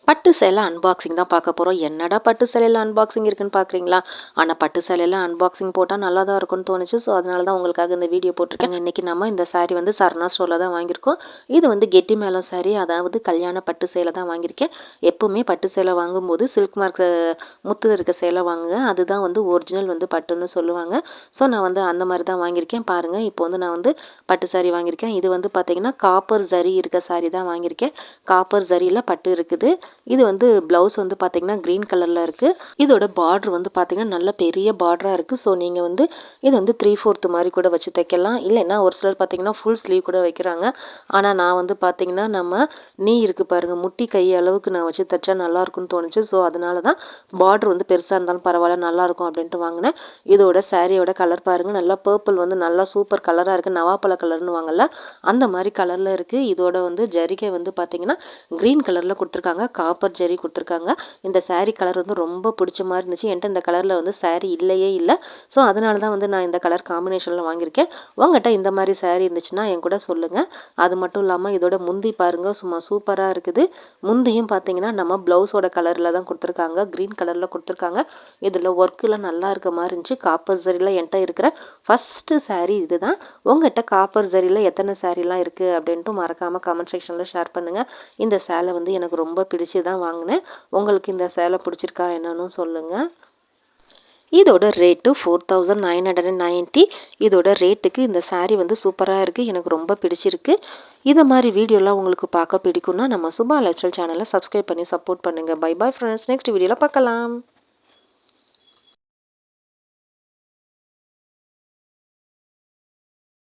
பட்டு சேலை அன்பாக்சிங் தான் பார்க்க போகிறோம். என்னடா பட்டு சேலையில் அன்பாக்சிங் இருக்குன்னு பார்க்குறீங்களா? ஆனால் பட்டு சேலையில் அன்பாக்சிங் போட்டால் நல்லா தான் இருக்கும்னு தோணுச்சு. ஸோ அதனால தான் உங்களுக்காக இந்த வீடியோ போட்டிருக்கேன். இன்றைக்கி நம்ம இந்த saree வந்து சரணா ஸ்டோரில் தான் வாங்கியிருக்கோம். இது வந்து கெட்டி மேளம் saree, அதாவது கல்யாண பட்டு சேலை தான் வாங்கியிருக்கேன். எப்போவுமே பட்டு சேலை வாங்கும்போது சில்க் மார்க் முத்து இருக்க சேலை வாங்குங்க. அதுதான் வந்து ஒரிஜினல் வந்து பட்டுன்னு சொல்லுவாங்க. ஸோ நான் வந்து அந்த மாதிரி தான் வாங்கியிருக்கேன். பாருங்கள், இப்போ வந்து நான் வந்து பட்டு saree வாங்கியிருக்கேன். இது வந்து பார்த்திங்கன்னா காப்பர் ஜரி இருக்க saree தான் வாங்கியிருக்கேன். காப்பர் ஜரியில் பட்டு இருக்குது. இது வந்து ப்ளவுஸ் வந்து பார்த்தீங்கன்னா க்ரீன் கலரில் இருக்குது. இதோட பார்டர் வந்து பார்த்தீங்கன்னா நல்ல பெரிய பார்டராக இருக்குது. ஸோ நீங்கள் வந்து இது வந்து 3/4 மாதிரி கூட வச்சு தைக்கலாம். இல்லைன்னா ஒரு சிலர் பார்த்தீங்கன்னா ஃபுல் ஸ்லீவ் கூட வைக்கிறாங்க. ஆனால் நான் வந்து பார்த்தீங்கன்னா நம்ம நீ இருக்குது பாருங்கள், முட்டி கை அளவுக்கு நான் வச்சு தைச்சா நல்லாயிருக்குன்னு தோணுச்சு. ஸோ அதனால தான் பார்டர் வந்து பெருசாக இருந்தாலும் பரவாயில்ல, நல்லாயிருக்கும் அப்படின்ட்டு வாங்கினேன். இதோட சாரியோட கலர் பாருங்கள், நல்லா பர்பிள் வந்து நல்லா சூப்பர் கலராக இருக்குது. நவாப்பழ கலர்னு வாங்கல, அந்த மாதிரி கலரில் இருக்குது. இதோட வந்து ஜரிகை வந்து பார்த்தீங்கன்னா க்ரீன் கலரில் கொடுத்துருக்காங்க. காப்பர் ஜெரி கொடுத்துருக்காங்க. இந்த saree கலர் வந்து ரொம்ப பிடிச்ச மாதிரி இருந்துச்சு. என்கிட்ட இந்த கலரில் வந்து saree இல்லையே இல்லை. ஸோ அதனால தான் வந்து நான் இந்த கலர் காம்பினேஷனில் வாங்கியிருக்கேன். உங்கள்கிட்ட இந்த மாதிரி saree இருந்துச்சுன்னா என் கூட சொல்லுங்கள். அது மட்டும் இல்லாமல் இதோட முந்தி பாருங்கள், சும்மா சூப்பராக இருக்குது. முந்தியும் பார்த்தீங்கன்னா நம்ம ப்ளவுஸோட கலரில் தான் கொடுத்துருக்காங்க, க்ரீன் கலரில் கொடுத்துருக்காங்க. இதில் ஒர்க்கெலாம் நல்லா இருக்க மாதிரி இருந்துச்சு. காப்பர் ஜரியில் என்கிட்ட இருக்கிற ஃபஸ்ட்டு saree இது தான். உங்கள்கிட்ட காப்பர் ஜரியில் எத்தனை சாரீலாம் இருக்குது அப்படின்ட்டு மறக்காமல் கமெண்ட் செக்ஷனில் ஷேர் பண்ணுங்கள். இந்த சேலை வந்து எனக்கு ரொம்ப பிடிச்சி தான் வாங்கினேன். உங்களுக்கு இந்த சேலை பிடிச்சிருக்கா என்னன்னு சொல்லுங்கள். இதோட ரேட்டு 4990. இதோட ரேட்டுக்கு இந்த saree வந்து சூப்பராக இருக்குது. எனக்கு ரொம்ப பிடிச்சிருக்கு. இந்த மாதிரி வீடியோலாம் உங்களுக்கு பார்க்க பிடிக்கும்னா நம்ம சுபா லைஃப் ஸ்டைல் சேனலை சப்ஸ்கிரைப் பண்ணி சப்போர்ட் பண்ணுங்கள். பை பாய் ஃப்ரெண்ட்ஸ், நெக்ஸ்ட் வீடியோவில் பார்க்கலாம்.